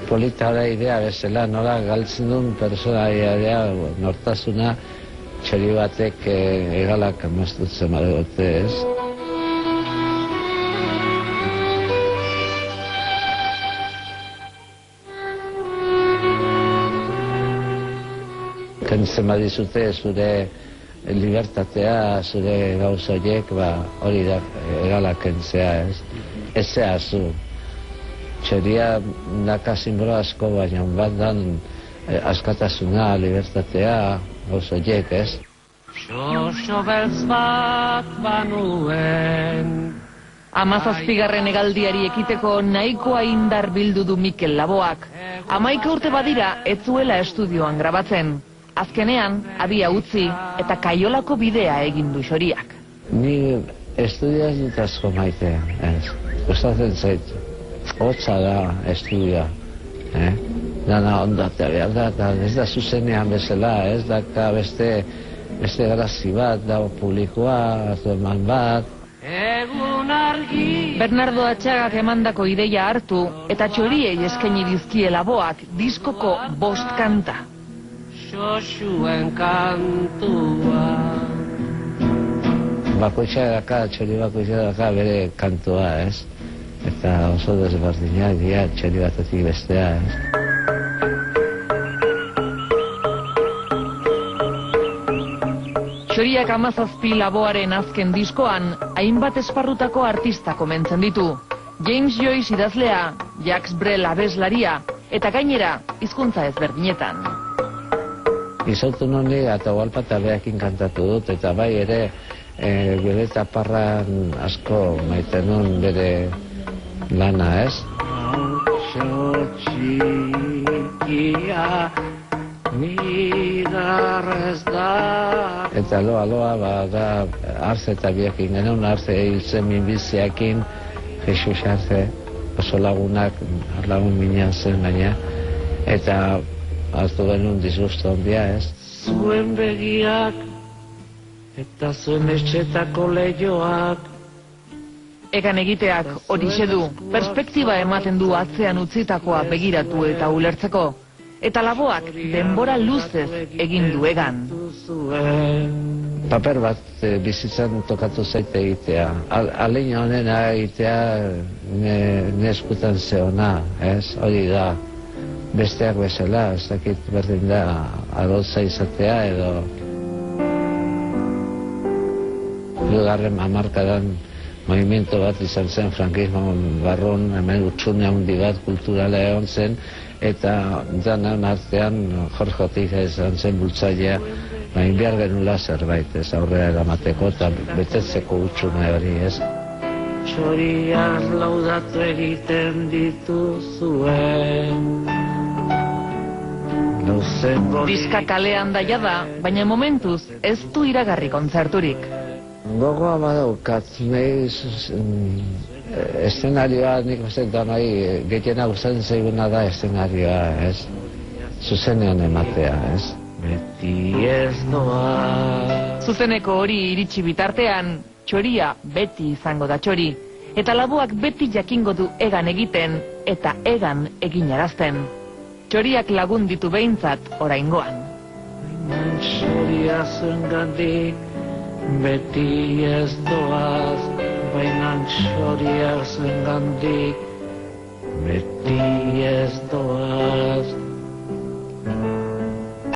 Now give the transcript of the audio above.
polita da idea bezala, nola galtzen duen personaia nortasuna txori batek egalak amastutzen badote, ez? Kentzen badizute zure libertatea, zure gauza horiek, hori da egalak kentzea, ez? Ezea zu. Txoria daka simbolo asko, baina bat dan askatasuna, libertatea, gauza horiek, ez? Xoxo beltz bat banuen. 17. hegaldiari ekiteko nahikoa indar bildu du Mikel Laboak. 11 urte badira ez zuela estudioan grabatzen. Azkenean, abia utzi eta kaiolako bidea egin du Xoriak. Ni estudioaz dut asko maite, ez? Gustatzen zaitu. Hotza da estudioa, Dana ondatea behar da, eta ez da zuzenean bezala, ez da beste grazi bat, da publikoa, eman bat. Bernardo Atxagak emandako ideia hartu eta Txoriei eskaini dizkie Laboak diskoko 5 kanta. Xoxuen kantua. Txori bakoitza daka bere kantua, ez? Eta oso desberdinak dira txori batetik bestea, ez? Txoriak 17 Laboaren azken diskoan, hainbat esparrutako artista komentzen ditu. James Joyce idazlea, Jacques Brel abeslaria, eta gainera, hizkuntza ezberdinetan. Izautu noni Atahualpa eta behakin kantatu dut, eta bai ere bere taparran asko maite nun bere lana, ez? Eta aloa da Arze eta biakin genuen, Arze hiltzen minbiziakin, Jesus Arze, oso lagunak, lagun minean zen baina, eta hartu genuen disgusto ondia, ez? Zuen begiak eta zuen etxetako lehioak. Egan egiteak horixe du, perspektiba ematen du atzean utzitakoa begiratu eta ulertzeko. Eta Laboak denbora luzez egin du egan. Paper bat bizitzan tokatu zaite egitea. Aleina honena egitea ne eskutan zeona, ez? Hori da. Besteak bezala, ez dakit berdin da adotza izatea edo Bigarren hamarkadan movimiento bat izan zen frankismo barrun, hemen utxune handi bat kulturala egon zen, eta danan artean Jorge Oteiza izan zen bultzailea, baina behar genula zerbait, ez aurrera eramateko eta betetzeko utxune hori, ez? Txoriak laudatu egiten dituzuen. Diska kalean daia da, baina momentuz ez du iragarri kontzerturik. Gogoa badaukat, nahi eszenarioa nik uste da nahi gehiena gustatzen zaiguna da eszenarioa, ez? Zuzenean ematea, ez? Beti ez doa. Zuzeneko hori iritsi bitartean, Txoria beti izango da Txori, eta Laboak beti jakingo du egan egiten eta egan eginarazten. Txoriak lagun ditu behintzat oraingoan. Txoria zuengandik beti ez doaz, baina Txoria zuengandik beti ez doaz.